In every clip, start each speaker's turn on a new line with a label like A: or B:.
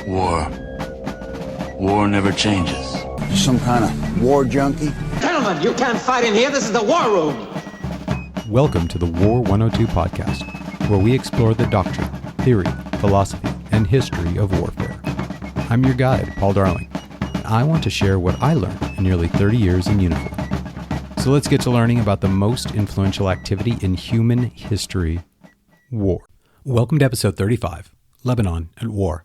A: War. War never changes.
B: Some kind of war junkie?
C: Gentlemen, you can't fight in here. This is the war room.
D: Welcome to the War 102 podcast, where we explore the doctrine, theory, philosophy, and history of warfare. I'm your guide, Paul Darling, and I want to share what I learned in nearly 30 years in uniform. So let's get to learning about the most influential activity in human history, war. Welcome to episode 35, Lebanon at War.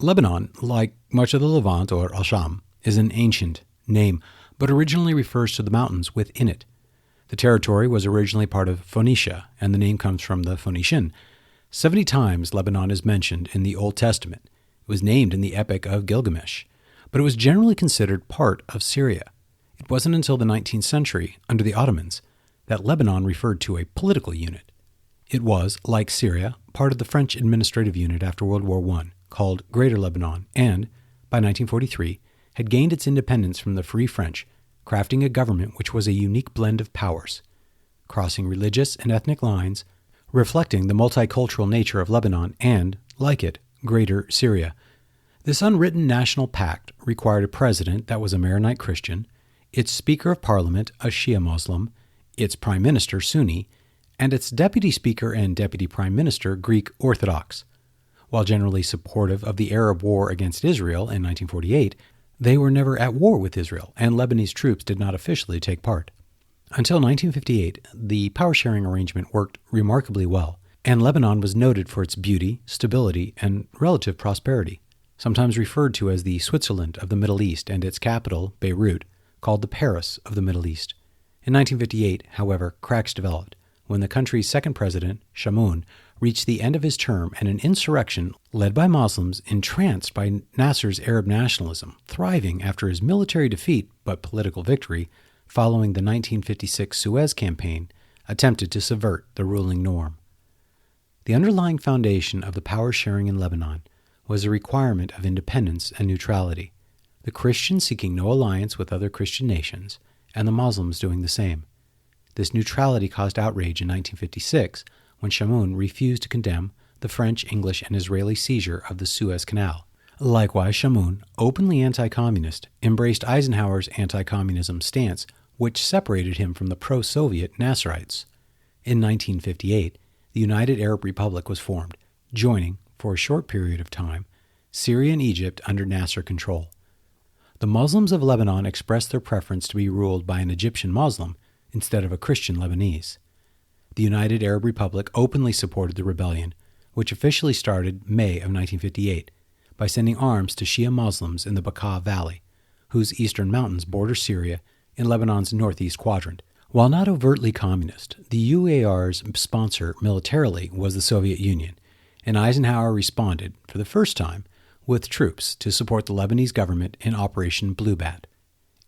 D: Lebanon, like much of the Levant or Al-Sham, is an ancient name, but originally refers to the mountains within it. The territory was originally part of Phoenicia, and the name comes from the Phoenician. 70 times Lebanon is mentioned in the Old Testament. It was named in the Epic of Gilgamesh, but it was generally considered part of Syria. It wasn't until the 19th century, under the Ottomans, that Lebanon referred to a political unit. It was, like Syria, part of the French administrative unit after World War I, called Greater Lebanon, and, by 1943, had gained its independence from the Free French, crafting a government which was a unique blend of powers, crossing religious and ethnic lines, reflecting the multicultural nature of Lebanon and, like it, Greater Syria. This unwritten national pact required a president that was a Maronite Christian, its Speaker of Parliament a Shia Muslim, its Prime Minister Sunni, and its Deputy Speaker and Deputy Prime Minister Greek Orthodox. While generally supportive of the Arab War against Israel in 1948, they were never at war with Israel, and Lebanese troops did not officially take part. Until 1958, the power-sharing arrangement worked remarkably well, and Lebanon was noted for its beauty, stability, and relative prosperity, sometimes referred to as the Switzerland of the Middle East, and its capital, Beirut, called the Paris of the Middle East. In 1958, however, cracks developed when the country's second president, Chamoun, reached the end of his term and an insurrection led by Muslims entranced by Nasser's Arab nationalism, thriving after his military defeat but political victory following the 1956 Suez Campaign, attempted to subvert the ruling norm. The underlying foundation of the power sharing in Lebanon was a requirement of independence and neutrality, the Christians seeking no alliance with other Christian nations, and the Muslims doing the same. This neutrality caused outrage in 1956 when Chamoun refused to condemn the French, English, and Israeli seizure of the Suez Canal. Likewise, Chamoun, openly anti-communist, embraced Eisenhower's anti-communism stance, which separated him from the pro-Soviet Nasserites. In 1958, the United Arab Republic was formed, joining, for a short period of time, Syria and Egypt under Nasser control. The Muslims of Lebanon expressed their preference to be ruled by an Egyptian Muslim instead of a Christian Lebanese. The United Arab Republic openly supported the rebellion, which officially started May of 1958, by sending arms to Shia Muslims in the Bekaa Valley, whose eastern mountains border Syria in Lebanon's northeast quadrant. While not overtly communist, the UAR's sponsor militarily was the Soviet Union, and Eisenhower responded, for the first time, with troops to support the Lebanese government in Operation Blue Bat.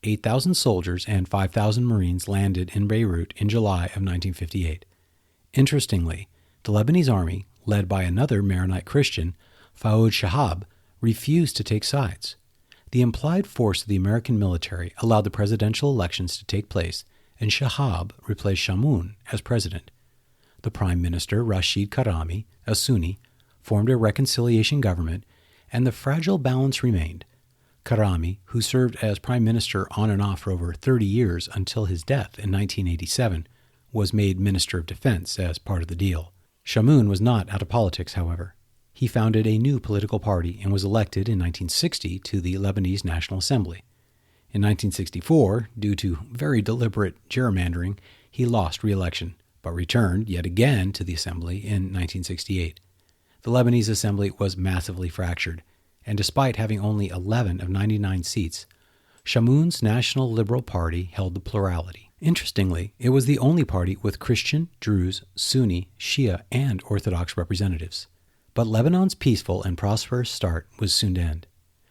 D: 8,000 soldiers and 5,000 Marines landed in Beirut in July of 1958. Interestingly, the Lebanese army, led by another Maronite Christian, Fouad Shahab, refused to take sides. The implied force of the American military allowed the presidential elections to take place, and Shahab replaced Chamoun as president. The Prime Minister, Rashid Karami, a Sunni, formed a reconciliation government, and the fragile balance remained. Karami, who served as prime minister on and off for over 30 years until his death in 1987, was made Minister of Defense as part of the deal. Chamoun was not out of politics, however. He founded a new political party and was elected in 1960 to the Lebanese National Assembly. In 1964, due to very deliberate gerrymandering, he lost re-election, but returned yet again to the assembly in 1968. The Lebanese assembly was massively fractured, and despite having only 11 of 99 seats, Chamoun's National Liberal Party held the plurality. Interestingly, it was the only party with Christian, Druze, Sunni, Shia, and Orthodox representatives. But Lebanon's peaceful and prosperous start was soon to end.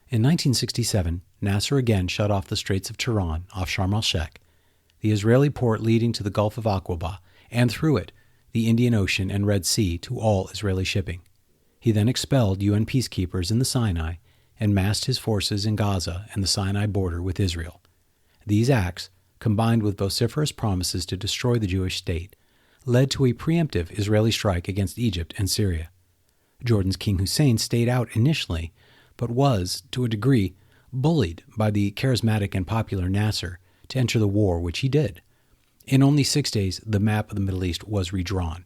D: In 1967, Nasser again shut off the Straits of Tiran off Sharm el-Sheikh, the Israeli port leading to the Gulf of Aqaba, and through it, the Indian Ocean and Red Sea to all Israeli shipping. He then expelled UN peacekeepers in the Sinai and massed his forces in Gaza and the Sinai border with Israel. These acts, combined with vociferous promises to destroy the Jewish state, led to a preemptive Israeli strike against Egypt and Syria. Jordan's King Hussein stayed out initially, but was, to a degree, bullied by the charismatic and popular Nasser to enter the war, which he did. In only 6 days, the map of the Middle East was redrawn.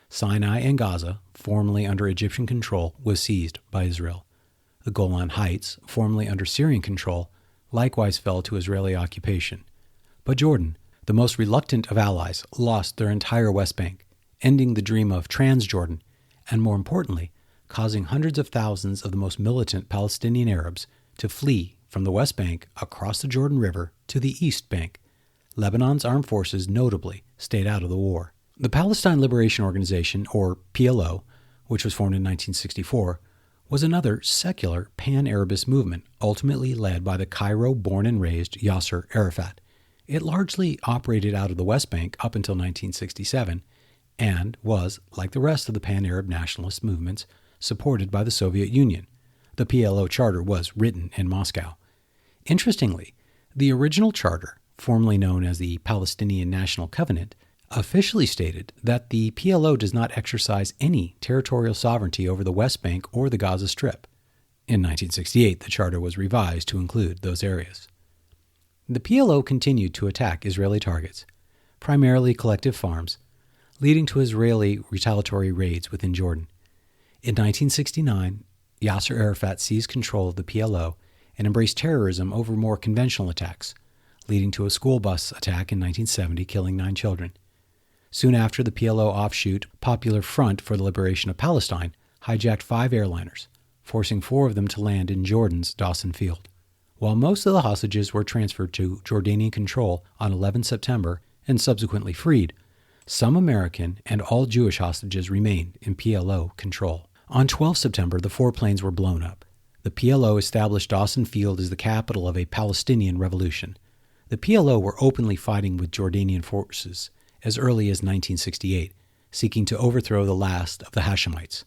D: Sinai and Gaza, formerly under Egyptian control, was seized by Israel. The Golan Heights, formerly under Syrian control, likewise fell to Israeli occupation. But Jordan, the most reluctant of allies, lost their entire West Bank, ending the dream of Transjordan, and more importantly, causing hundreds of thousands of the most militant Palestinian Arabs to flee from the West Bank across the Jordan River to the East Bank. Lebanon's armed forces notably stayed out of the war. The Palestine Liberation Organization, or PLO, which was formed in 1964, was another secular pan-Arabist movement, ultimately led by the Cairo-born and raised Yasser Arafat. It largely operated out of the West Bank up until 1967, and was, like the rest of the pan-Arab nationalist movements, supported by the Soviet Union. The PLO charter was written in Moscow. Interestingly, the original charter, formerly known as the Palestinian National Covenant, officially stated that the PLO does not exercise any territorial sovereignty over the West Bank or the Gaza Strip. In 1968, the charter was revised to include those areas. The PLO continued to attack Israeli targets, primarily collective farms, leading to Israeli retaliatory raids within Jordan. In 1969, Yasser Arafat seized control of the PLO and embraced terrorism over more conventional attacks, leading to a school bus attack in 1970, killing 9 children. Soon after, the PLO offshoot Popular Front for the Liberation of Palestine hijacked 5 airliners, forcing 4 of them to land in Jordan's Dawson Field. While most of the hostages were transferred to Jordanian control on 11 September and subsequently freed, some American and all Jewish hostages remained in PLO control. On 12 September, the 4 planes were blown up. The PLO established Dawson Field as the capital of a Palestinian revolution. The PLO were openly fighting with Jordanian forces as early as 1968, seeking to overthrow the last of the Hashemites,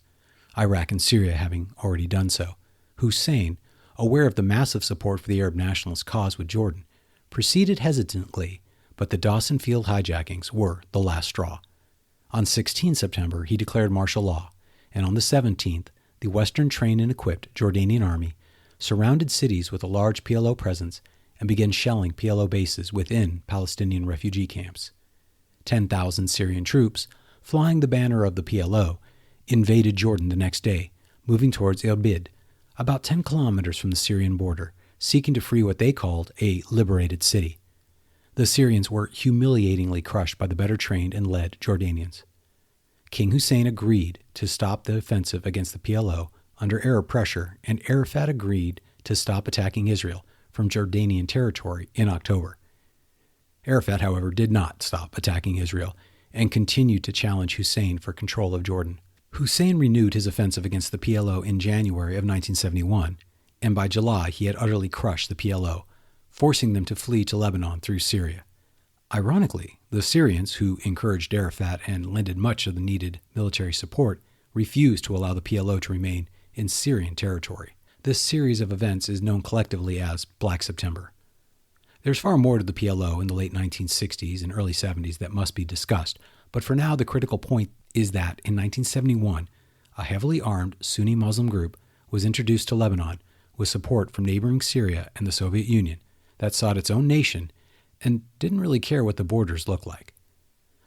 D: Iraq and Syria having already done so. Hussein, aware of the massive support for the Arab nationalist cause with Jordan, proceeded hesitantly, but the Dawson Field hijackings were the last straw. On 16 September, he declared martial law, and on the 17th, the Western trained and equipped Jordanian army surrounded cities with a large PLO presence and began shelling PLO bases within Palestinian refugee camps. 10,000 Syrian troops, flying the banner of the PLO, invaded Jordan the next day, moving towards Irbid, about 10 kilometers from the Syrian border, seeking to free what they called a liberated city. The Syrians were humiliatingly crushed by the better trained and led Jordanians. King Hussein agreed to stop the offensive against the PLO under Arab pressure, and Arafat agreed to stop attacking Israel from Jordanian territory in October. Arafat, however, did not stop attacking Israel and continued to challenge Hussein for control of Jordan. Hussein renewed his offensive against the PLO in January of 1971, and by July he had utterly crushed the PLO, forcing them to flee to Lebanon through Syria. Ironically, the Syrians, who encouraged Arafat and lended much of the needed military support, refused to allow the PLO to remain in Syrian territory. This series of events is known collectively as Black September. There's far more to the PLO in the late 1960s and early 70s that must be discussed, but for now the critical point is that in 1971, a heavily armed Sunni Muslim group was introduced to Lebanon with support from neighboring Syria and the Soviet Union that sought its own nation and didn't really care what the borders looked like.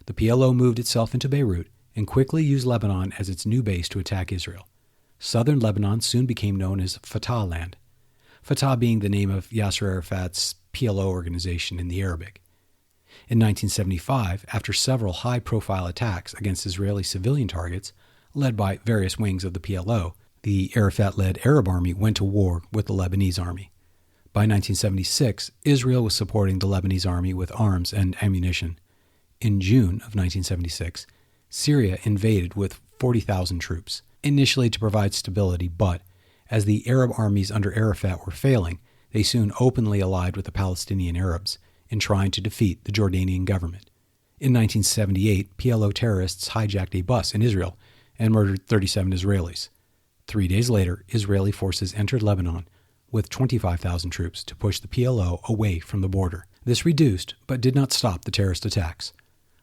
D: The PLO moved itself into Beirut and quickly used Lebanon as its new base to attack Israel. Southern Lebanon soon became known as Fatah land, Fatah being the name of Yasser Arafat's PLO organization in the Arabic. In 1975, after several high-profile attacks against Israeli civilian targets, led by various wings of the PLO, the Arafat-led Arab army went to war with the Lebanese army. By 1976, Israel was supporting the Lebanese army with arms and ammunition. In June of 1976, Syria invaded with 40,000 troops, initially to provide stability, but as the Arab armies under Arafat were failing, they soon openly allied with the Palestinian Arabs in trying to defeat the Jordanian government. In 1978, PLO terrorists hijacked a bus in Israel and murdered 37 Israelis. 3 days later, Israeli forces entered Lebanon with 25,000 troops to push the PLO away from the border. This reduced, but did not stop the terrorist attacks.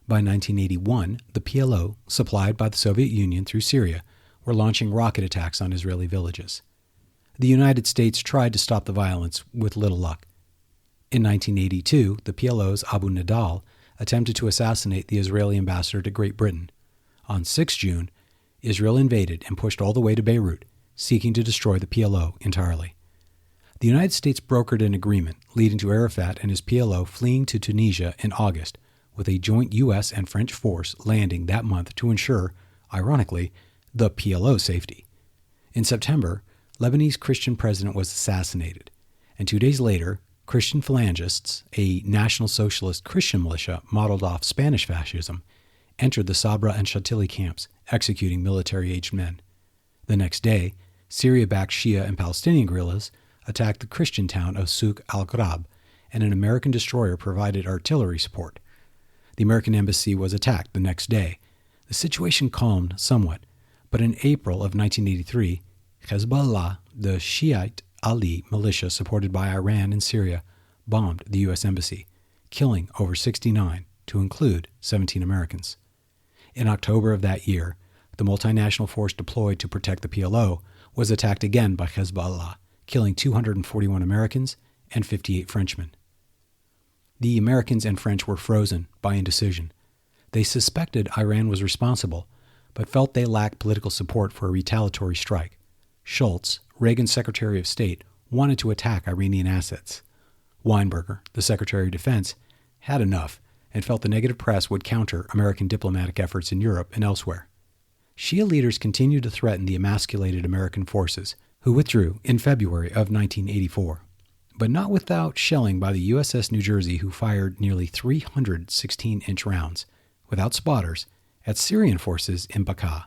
D: By 1981, the PLO, supplied by the Soviet Union through Syria, were launching rocket attacks on Israeli villages. The United States tried to stop the violence with little luck. In 1982, the PLO's Abu Nidal attempted to assassinate the Israeli ambassador to Great Britain. On 6 June, Israel invaded and pushed all the way to Beirut, seeking to destroy the PLO entirely. The United States brokered an agreement leading to Arafat and his PLO fleeing to Tunisia in August, with a joint U.S. and French force landing that month to ensure, ironically, the PLO's safety. In September, Lebanese Christian president was assassinated, and 2 days later, Christian Phalangists, a National Socialist Christian militia modeled off Spanish fascism, entered the Sabra and Shatili camps, executing military-aged men. The next day, Syria-backed Shia and Palestinian guerrillas attacked the Christian town of Souk al-Gharab, and an American destroyer provided artillery support. The American embassy was attacked the next day. The situation calmed somewhat, but in April of 1983, Hezbollah, the Shiite Ali militia supported by Iran in Syria, bombed the U.S. embassy, killing over 69, to include 17 Americans. In October of that year, the multinational force deployed to protect the PLO was attacked again by Hezbollah, killing 241 Americans and 58 Frenchmen. The Americans and French were frozen by indecision. They suspected Iran was responsible, but felt they lacked political support for a retaliatory strike. Schultz, Reagan's Secretary of State, wanted to attack Iranian assets. Weinberger, the Secretary of Defense, had enough and felt the negative press would counter American diplomatic efforts in Europe and elsewhere. Shia leaders continued to threaten the emasculated American forces, who withdrew in February of 1984, but not without shelling by the USS New Jersey, who fired nearly 300 16-inch rounds, without spotters, at Syrian forces in Bekaa.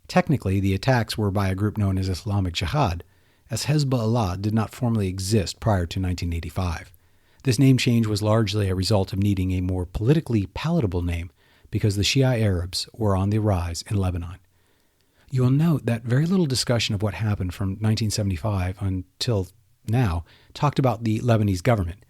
D: Technically, the attacks were by a group known as Islamic Jihad, as Hezbollah did not formally exist prior to 1985. This name change was largely a result of needing a more politically palatable name because the Shia Arabs were on the rise in Lebanon. You will note that very little discussion of what happened from 1975 until now talked about the Lebanese government.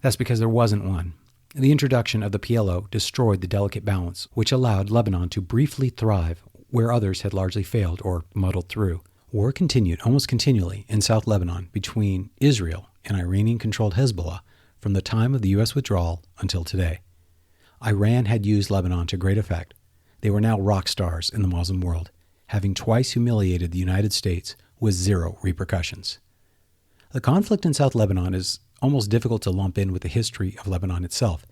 D: That's because there wasn't one. The introduction of the PLO destroyed the delicate balance which allowed Lebanon to briefly thrive where others had largely failed or muddled through. War continued almost continually in South Lebanon between Israel and Iranian-controlled Hezbollah from the time of the U.S. withdrawal until today. Iran had used Lebanon to great effect. They were now rock stars in the Muslim world, having twice humiliated the United States with zero repercussions. The conflict in South Lebanon is almost difficult to lump in with the history of Lebanon itself,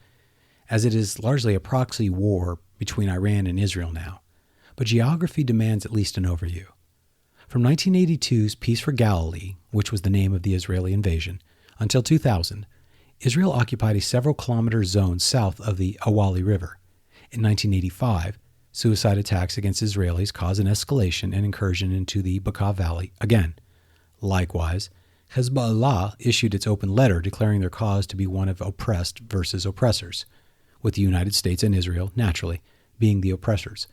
D: as it is largely a proxy war between Iran and Israel now, but geography demands at least an overview. From 1982's Peace for Galilee, which was the name of the Israeli invasion, until 2000, Israel occupied a several-kilometer zone south of the Awali River. In 1985, suicide attacks against Israelis caused an escalation and incursion into the Bekaa Valley again. Likewise, Hezbollah issued its open letter declaring their cause to be one of oppressed versus oppressors, with the United States and Israel, naturally, being the oppressors.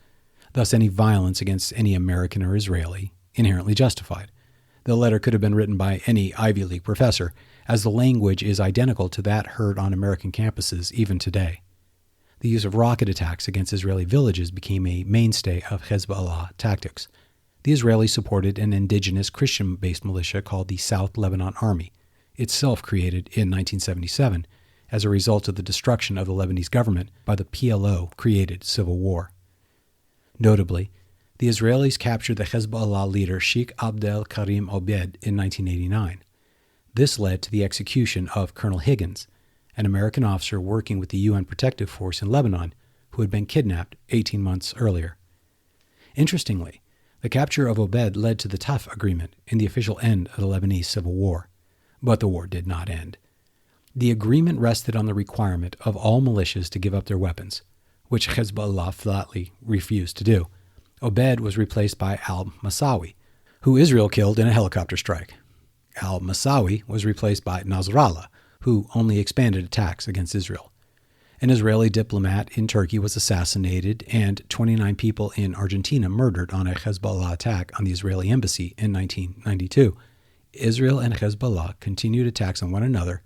D: Thus, any violence against any American or Israeli inherently justified. The letter could have been written by any Ivy League professor, as the language is identical to that heard on American campuses even today. The use of rocket attacks against Israeli villages became a mainstay of Hezbollah tactics. The Israelis supported an indigenous Christian-based militia called the South Lebanon Army, itself created in 1977 as a result of the destruction of the Lebanese government by the PLO-created civil war. Notably, the Israelis captured the Hezbollah leader Sheikh Abdel Karim Obed in 1989. This led to the execution of Colonel Higgins, an American officer working with the UN Protective Force in Lebanon who had been kidnapped 18 months earlier. Interestingly, the capture of Obed led to the Tough Agreement in the official end of the Lebanese Civil War, but the war did not end. The agreement rested on the requirement of all militias to give up their weapons, which Hezbollah flatly refused to do. Obed was replaced by al-Masawi, who Israel killed in a helicopter strike. Al-Masawi was replaced by Nasrallah, who only expanded attacks against Israel. An Israeli diplomat in Turkey was assassinated, and 29 people in Argentina murdered on a Hezbollah attack on the Israeli embassy in 1992. Israel and Hezbollah continued attacks on one another,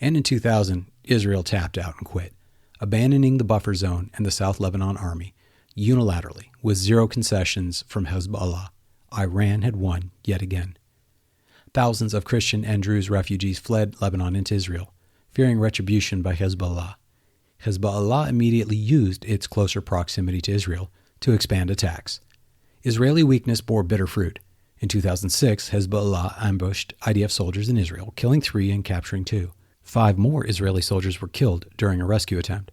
D: and in 2000, Israel tapped out and quit, abandoning the buffer zone and the South Lebanon Army unilaterally with zero concessions from Hezbollah. Iran had won yet again. Thousands of Christian and Druze refugees fled Lebanon into Israel, fearing retribution by Hezbollah. Hezbollah immediately used its closer proximity to Israel to expand attacks. Israeli weakness bore bitter fruit. In 2006, Hezbollah ambushed IDF soldiers in Israel, killing 3 and capturing 2. 5 more Israeli soldiers were killed during a rescue attempt.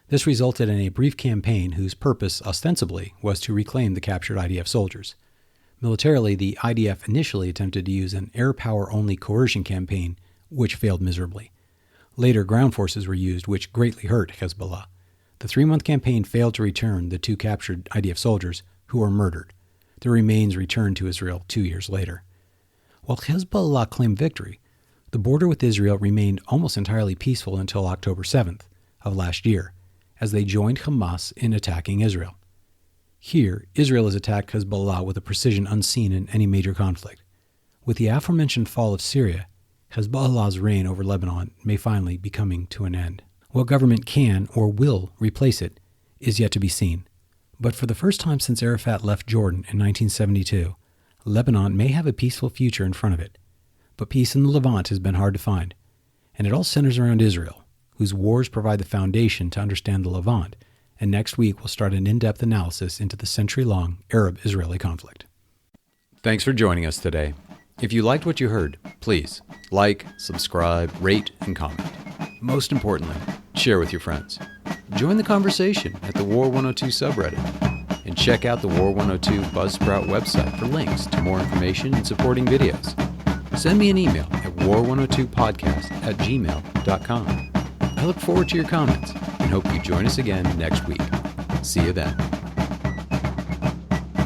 D: This resulted in a brief campaign whose purpose, ostensibly, was to reclaim the captured IDF soldiers. Militarily, the IDF initially attempted to use an air power-only coercion campaign, which failed miserably. Later, ground forces were used, which greatly hurt Hezbollah. The 3-month campaign failed to return the 2 captured IDF soldiers, who were murdered. Their remains returned to Israel 2 years later. While Hezbollah claimed victory, the border with Israel remained almost entirely peaceful until October 7th of last year, as they joined Hamas in attacking Israel. Here, Israel has attacked Hezbollah with a precision unseen in any major conflict. With the aforementioned fall of Syria, Hezbollah's reign over Lebanon may finally be coming to an end. What government can or will replace it is yet to be seen. But for the first time since Arafat left Jordan in 1972, Lebanon may have a peaceful future in front of it. But peace in the Levant has been hard to find, and it all centers around Israel, whose wars provide the foundation to understand the Levant, and next week we'll start an in-depth analysis into the century-long Arab-Israeli conflict. Thanks for joining us today. If you liked what you heard, please like, subscribe, rate, and comment. Most importantly, share with your friends. Join the conversation at the War 102 subreddit, and check out the War 102 Buzzsprout website for links to more information and supporting videos. Send me an email at war102podcast@gmail.com. I look forward to your comments and hope you join us again next week. See you then.